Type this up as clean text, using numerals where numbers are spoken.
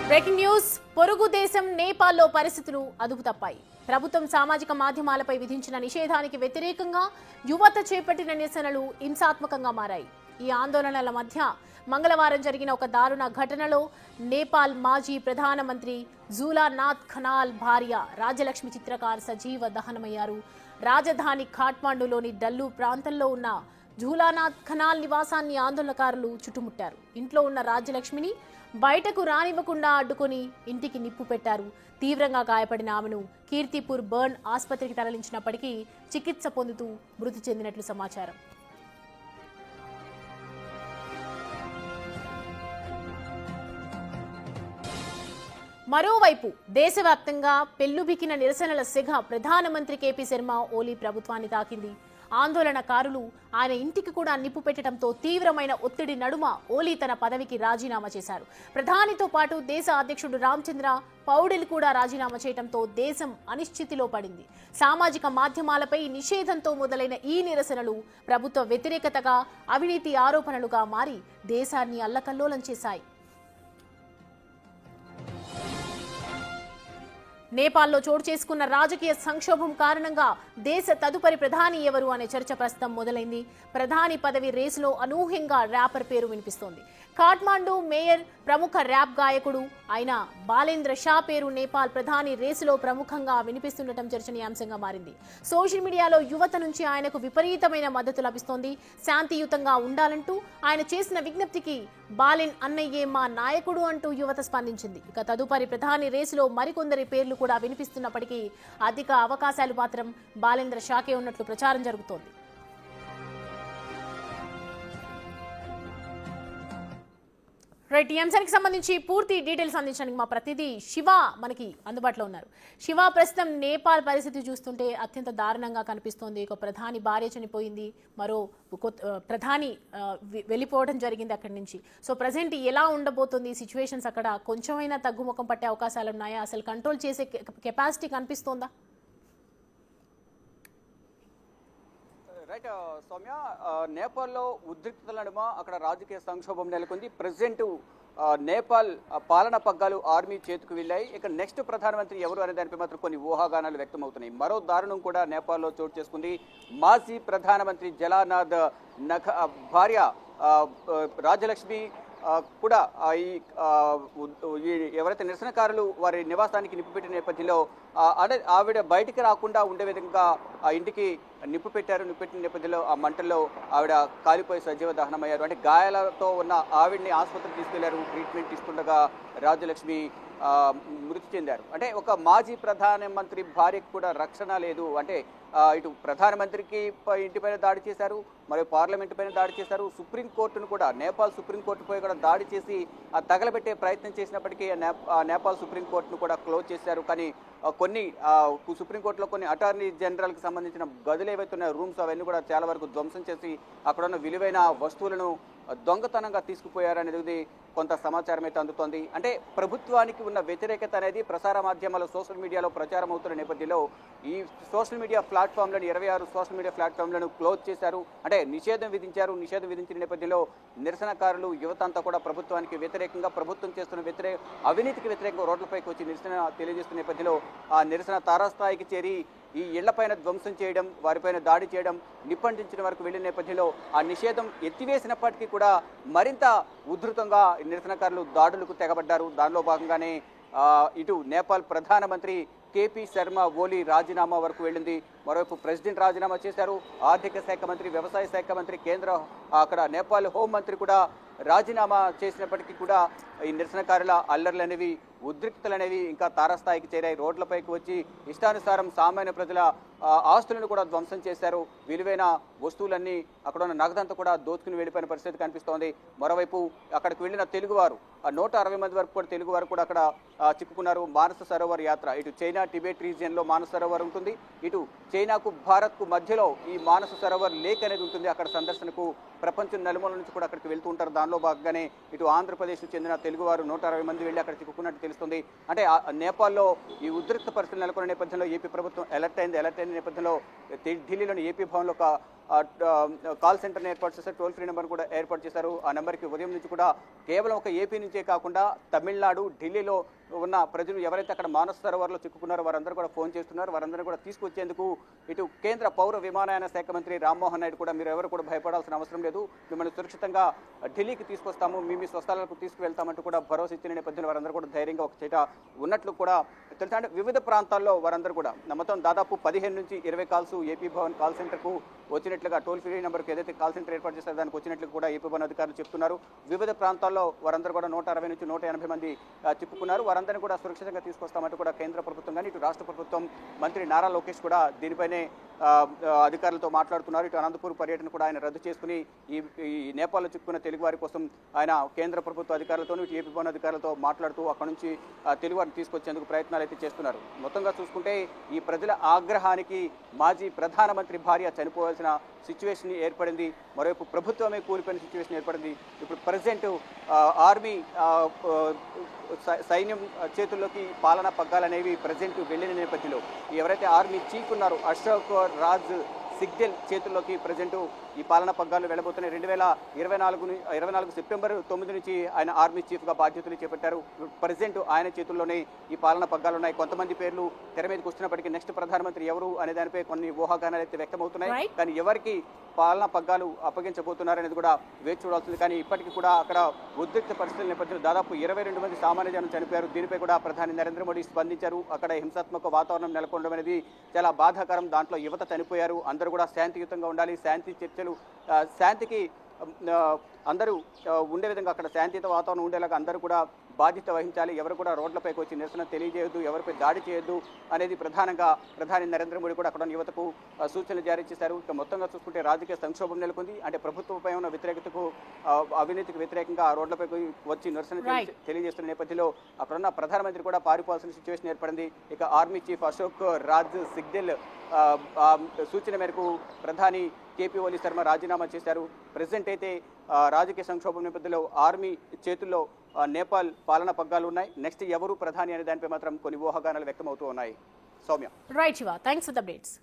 Breaking news పొరుగు దేశం నేపాల్లో పరిస్థితులు అదుపు తప్పాయి. ప్రభుత్వం సామాజిక మాధ్యమాలపై విధించిన నిషేధానికి వ్యతిరేకంగా యువత చేపట్టిన నిరసనలు హింసాత్మకంగా మారాయి. ఈ ఆందోళనల మధ్య మంగళవారం జరిగిన ఒక దారుణ ఘటనలో నేపాల్ మాజీ ప్రధానమంత్రి జూలానాథ్ ఖనాల్ భార్య రాజలక్ష్మి చిత్రకార్ సజీవ దహనమయ్యారు. రాజధాని ఖాట్మాండులోని డల్లు ప్రాంతంలో ఉన్న జూలానాథ్ ఖనాల్ నివాసాన్ని ఆందోళనకారులు చుట్టుముట్టారు. ఇంట్లో ఉన్న రాజ్యలక్ష్మిని బయటకు రానివ్వకుండా అడ్డుకొని ఇంటికి నిప్పు పెట్టారు. తీవ్రంగా గాయపడిన ఆమెను కీర్తిపూర్ బర్న్ ఆసుపత్రికి తరలించినప్పటికీ చికిత్స పొందుతూ మృతి చెందినట్లు సమాచారం. మరోవైపు దేశవ్యాప్తంగా పెల్లుబికిన నిరసనల సెగ ప్రధానమంత్రి కేపీ శర్మ ఓలీ ప్రభుత్వాన్ని తాకింది. ఆందోళనకారులు ఆయన ఇంటికి కూడా నిప్పు పెట్టడంతో తీవ్రమైన ఒత్తిడి నడుమ ఓలీ తన పదవికి రాజీనామా చేశారు. ప్రధానితో పాటు దేశ అధ్యక్షుడు రామచంద్ర పౌడెల్ కూడా రాజీనామా చేయడంతో దేశం అనిశ్చితిలో పడింది. సామాజిక మాధ్యమాలపై నిషేధంతో మొదలైన ఈ నిరసనలు ప్రభుత్వ వ్యతిరేకతగా, అవినీతి ఆరోపణలుగా మారి దేశాన్ని అల్లకల్లోలం చేశాయి. నేపాల్లో చోటు చేసుకున్న రాజకీయ సంక్షోభం కారణంగా దేశ తదుపరి ప్రధాని ఎవరు అనే చర్చ ప్రస్తుతం మొదలైంది. ప్రధాని పదవి రేసులో అనూహ్యంగా ర్యాపర్ పేరు వినిపిస్తోంది. ఖాట్మాండు మేయర్ ప్రముఖ ర్యాప్ గాయకుడు అయిన బాలేంద్ర షా పేరు నేపాల్ ప్రధాని రేసులో ప్రముఖంగా వినిపిస్తుండటం చర్చనీయాంశంగా మారింది. సోషల్ మీడియాలో యువత నుంచి ఆయనకు విపరీతమైన మద్దతు లభిస్తోంది. శాంతియుతంగా ఉండాలంటూ ఆయన చేసిన విజ్ఞప్తికి బాలెన్ అన్నయ్యే మా నాయకుడు అంటూ యువత స్పందించింది. ఇక తదుపరి ప్రధాని రేసులో మరికొందరి పేర్లు కూడా వినిపిస్తున్నప్పటికీ అధిక అవకాశాలు మాత్రం బాలేంద్ర షాకే ఉన్నట్లు ప్రచారం జరుగుతోంది. రైట్, ఈ అంశానికి సంబంధించి పూర్తి డీటెయిల్స్ అందించడానికి మా ప్రతినిధి శివ మనకి అందుబాటులో ఉన్నారు. శివ, ప్రస్తుతం నేపాల్ పరిస్థితి చూస్తుంటే అత్యంత దారుణంగా కనిపిస్తోంది. ఒక ప్రధాని భార్య చనిపోయింది, మరో ప్రధాని వెళ్ళిపోవడం జరిగింది అక్కడి నుంచి. సో ప్రజెంట్ ఎలా ఉండబోతుంది సిచ్యువేషన్స్? అక్కడ కొంచెమైనా తగ్గుముఖం పట్టే అవకాశాలు ఉన్నాయా? అసలు కంట్రోల్ చేసే కెపాసిటీ కనిపిస్తోందా? రైట్ సౌమ్య, నేపాల్లో ఉద్రిక్తతల నడుమ అక్కడ రాజకీయ సంక్షోభం నెలకొంది. ప్రెసిడెంట్ నేపాల్ పాలన పగ్గాలు ఆర్మీ చేతికి వెళ్ళాయి. ఇక నెక్స్ట్ ప్రధానమంత్రి ఎవరు అనే దానిపై మాత్రం కొన్ని ఊహాగానాలు వ్యక్తమవుతున్నాయి. మరో దారుణం కూడా నేపాల్లో చోటు చేసుకుంది. మాజీ ప్రధానమంత్రి జలానాథ్ భార్య రాజలక్ష్మి కూడా ఈ ఎవరైతే నిరసనకారులు వారి నివాసానికి నిప్పు పెట్టిన నేపథ్యంలో ఆవిడ బయటికి రాకుండా ఉండే విధంగా ఆ ఇంటికి నిప్పు పెట్టిన నేపథ్యంలో ఆ మంటల్లో ఆవిడ కాలిపోయి సజీవ దహనమయ్యారు. అంటే గాయాలతో ఉన్న ఆవిడ్ని ఆసుపత్రికి తీసుకెళ్లారు. ట్రీట్మెంట్ తీసుకుండగా రాజలక్ష్మి మృతి చెందారు. అంటే ఒక మాజీ ప్రధానమంత్రి భార్యకు కూడా రక్షణ లేదు. అంటే ఇటు ప్రధానమంత్రికి ఇంటిపైన దాడి చేశారు, మరియు పార్లమెంటు పైన దాడి చేశారు, సుప్రీంకోర్టును కూడా నేపాల్ సుప్రీంకోర్టుపై కూడా దాడి చేసి తగలబెట్టే ప్రయత్నం చేసినప్పటికీ నేపాల్ సుప్రీంకోర్టును కూడా క్లోజ్ చేశారు. కానీ కొన్ని సుప్రీంకోర్టులో కొన్ని అటార్నీ జనరల్కి సంబంధించిన గదులు ఏవైతే ఉన్నాయో రూమ్స్ అవన్నీ కూడా చాలా వరకు ధ్వంసం చేసి అక్కడ ఉన్న విలువైన వస్తువులను దొంగతనంగా తీసుకుపోయారనేది కొంత సమాచారం అయితే అందుతోంది. అంటే ప్రభుత్వానికి ఉన్న వ్యతిరేకత అనేది ప్రసార మాధ్యమాలు సోషల్ మీడియాలో ప్రచారం అవుతున్న నేపథ్యంలో ఈ సోషల్ మీడియా ప్లాట్ఫామ్లను 26 సోషల్ మీడియా ప్లాట్ఫామ్లను క్లోజ్ చేశారు. అంటే నిషేధం విధించారు. నిషేధం విధించిన నేపథ్యంలో నిరసనకారులు యువత అంతా కూడా ప్రభుత్వానికి వ్యతిరేకంగా, ప్రభుత్వం చేస్తున్న అవినీతికి వ్యతిరేకంగా రోడ్లపైకి వచ్చి నిరసన తెలియజేస్తున్న నేపథ్యంలో ఆ నిరసన తారాస్థాయికి చేరి ఈ ఇళ్లపైన ధ్వంసం చేయడం, వారిపైన దాడి చేయడం, నిప్పంటించిన వరకు వెళ్లిన నేపథ్యంలో ఆ నిషేధం ఎత్తివేసినప్పటికీ కూడా మరింత ఉధృతంగా నిరసనకారులు దాడులకు తెగబడ్డారు. దానిలో భాగంగానే ఇటు నేపాల్ ప్రధానమంత్రి కేపీ శర్మ ఓలీ రాజీనామా వరకు వెళ్ళింది. మరోవైపు ప్రెసిడెంట్ రాజీనామా చేశారు. ఆర్థిక శాఖ మంత్రి, వ్యవసాయ శాఖ మంత్రి, అక్కడ నేపాల్ హోంమంత్రి కూడా రాజీనామా చేసినప్పటికీ కూడా ఈ నిరసనకారుల అల్లర్లు అనేవి, ఉద్రిక్తలు అనేవి ఇంకా తారాస్థాయికి చేరాయి. రోడ్లపైకి వచ్చి ఇష్టానుసారం సామాన్య ప్రజల ఆస్తులను కూడా ధ్వంసం చేశారు. విలువైన వస్తువులన్నీ, అక్కడ ఉన్న నగదంతా కూడా దోచుకుని వెళ్ళిపోయిన పరిస్థితి కనిపిస్తోంది. మరోవైపు అక్కడికి వెళ్ళిన తెలుగువారు 160 మంది వరకు కూడా తెలుగువారు కూడా అక్కడ చిక్కుకున్నారు. మానస సరోవర్ యాత్ర, ఇటు చైనా టిబెట్ రీజియన్లో మానస సరోవర్ ఉంటుంది, ఇటు చైనాకు భారత్కు మధ్యలో ఈ మానస సరోవర్ లేక్ అనేది ఉంటుంది. అక్కడ సందర్శనకు ప్రపంచం నలుమూల నుంచి కూడా అక్కడికి వెళ్తూ ఉంటారు. దానిలో భాగంగానే ఇటు ఆంధ్రప్రదేశ్కు చెందిన తెలుగువారు 160 మంది వెళ్ళి అక్కడ చిక్కుకున్నట్టు తెలుస్తుంది. అంటే నేపాల్లో ఈ ఉద్రిక్త పరిస్థితులు నెలకొన్న నేపథ్యంలో ఏపీ ప్రభుత్వం అలర్ట్ అయిన నేపథ్యంలో ఢిల్లీలోని ఏపీ భవన్లో ఒక కాల్ సెంటర్ని ఏర్పాటు చేశారు, టోల్ ఫ్రీ నెంబర్ కూడా ఏర్పాటు చేశారు. ఆ నెంబర్కి ఉదయం నుంచి కూడా కేవలం ఒక ఏపీ నుంచే కాకుండా తమిళనాడు, ఢిల్లీలో ఉన్న ప్రజలు ఎవరైతే అక్కడ మానస సరోవర్లో చిక్కుకున్నారో వారందరూ కూడా ఫోన్ చేస్తున్నారు. వారందరూ కూడా తీసుకొచ్చేందుకు ఇటు కేంద్ర పౌర విమానయాన శాఖ మంత్రి రామ్మోహన్ నాయుడు కూడా మీరు ఎవరు కూడా భయపడాల్సిన అవసరం లేదు, మిమ్మల్ని సురక్షితంగా ఢిల్లీకి తీసుకొస్తాము, మీ స్వస్థలాలకు తీసుకువెళ్తామంటూ కూడా భరోసా ఇచ్చిన నేపథ్యంలో వారందరూ కూడా ధైర్యంగా ఒక చేట ఉన్నట్లు కూడా తెలుసా. అంటే వివిధ ప్రాంతాల్లో వారందరూ కూడా మొత్తం దాదాపు 15 నుంచి 20 కాల్స్ ఏపీ భవన్ కాల్ సెంటర్కు వచ్చినట్లుగా, టోల్ ఫ్రీ నెంబర్కి ఏదైతే కాల్ సెంటర్ ఏర్పాటు చేస్తారో దానికి వచ్చినట్లు కూడా ఏపీ భవన్ అధికారులు చెప్తున్నారు. వివిధ ప్రాంతాల్లో వారందరూ కూడా 160 నుంచి 180 మంది చిక్కుకున్నారు. వారందరినీ కూడా సురక్షితంగా తీసుకొస్తామంటూ కూడా కేంద్ర ప్రభుత్వం కానీ ఇటు రాష్ట్ర ప్రభుత్వం మంత్రి నారా లోకేష్ కూడా దీనిపైనే అధికారులతో మాట్లాడుతున్నారు. ఇటు అనంతపూర్ పర్యటన కూడా ఆయన రద్దు చేసుకుని ఈ నేపాల్లో చిక్కుకున్న తెలుగు వారి కోసం ఆయన కేంద్ర ప్రభుత్వ అధికారులతో ఇటు ఏపీ భవన్ అధికారులతో మాట్లాడుతూ అక్కడ నుంచి తెలుగు వారిని తీసుకొచ్చేందుకు ప్రయత్నాలు అయితే చేస్తున్నారు. మొత్తంగా చూసుకుంటే ఈ ప్రజల ఆగ్రహానికి మాజీ ప్రధానమంత్రి భార్య చనిపోవాల్సిన సిచ్యువేషన్ ఏర్పడింది, మరోవైపు ప్రభుత్వమే కూలిపోయిన సిచ్యువేషన్ ఏర్పడింది. ఇప్పుడు ప్రజెంట్ ఆర్మీ సైన్యం చేతుల్లోకి పాలనా పగ్గాలనేవి ప్రజెంట్ వెళ్ళిన నేపథ్యంలో ఎవరైతే ఆర్మీ చీఫ్ ఉన్నారో అశోక్ రాజ్ సిగ్దెల్ చేతుల్లోకి ప్రజెంట్ ఈ పాలనా పగ్గాలు వెళ్ళబోతున్నాయి. 2024 సెప్టెంబర్ 9 నుంచి ఆయన ఆర్మీ చీఫ్గా బాధ్యతలు చేపట్టారు. ప్రజెంట్ ఆయన చేతుల్లోనే ఈ పాలనా పగ్గాలు ఉన్నాయి. కొంతమంది పేర్లు తెర మీదకి వస్తున్నప్పటికీ నెక్స్ట్ ప్రధానమంత్రి ఎవరు అనే దానిపై కొన్ని ఊహాగానాలు అయితే వ్యక్తమవుతున్నాయి. కానీ ఎవరికి పాలనా పగ్గాలు అప్పగించబోతున్నారనేది కూడా వేచి చూడాల్సింది. కానీ ఇప్పటికీ కూడా అక్కడ ఉద్రిక్త పరిస్థితుల నేపథ్యంలో దాదాపు 22 మంది సామాన్య జనం చనిపోయారు. దీనిపై కూడా ప్రధాని నరేంద్ర మోడీ స్పందించారు. అక్కడ హింసాత్మక వాతావరణం నెలకొనడం అనేది చాలా బాధాకరం, దాంట్లో యువత చనిపోయారు, అందరూ కూడా శాంతియుతంగా ఉండాలి, శాంతి చర్చలు శాంతికి అందరూ ఉండే విధంగా అక్కడ శాంతియుత వాతావరణం ఉండేలాగా అందరూ కూడా బాధ్యత వహించాలి, ఎవరు కూడా రోడ్లపైకి వచ్చి నిరసన తెలియజేయొద్దు, ఎవరిపై దాడి చేయొద్దు అనేది ప్రధానంగా ప్రధాని నరేంద్ర మోడీ కూడా అక్కడ యువతకు సూచనలు జారీ చేశారు. ఇక మొత్తంగా చూసుకుంటే రాజకీయ సంక్షోభం నెలకొంది. అంటే ప్రభుత్వంపై ఉన్న వ్యతిరేకతకు, అవినీతికి వ్యతిరేకంగా రోడ్లపైకి వచ్చి నిరసన తెలియజేస్తున్న నేపథ్యంలో అక్కడున్న ప్రధానమంత్రి కూడా పారిపోవాల్సిన సిచ్యువేషన్ ఏర్పడింది. ఇక ఆర్మీ చీఫ్ అశోక్ రాజ్ సిగ్దెల్ సూచన మేరకు ప్రధాని కేపీ ఓలీ శర్మ రాజీనామా చేశారు. ప్రెసిడెంట్ అయితే రాజకీయ సంక్షోభం నేపథ్యంలో ఆర్మీ చేతుల్లో నేపాల్ పాలనా పగ్గాలు ఉన్నాయి. నెక్స్ట్ ఎవరు ప్రధాని అనే దానిపై మాత్రం కొన్ని ఊహాగానాలు వ్యక్తమవుతూ ఉన్నాయి. Soumya. Right Shiva, thanks for the updates.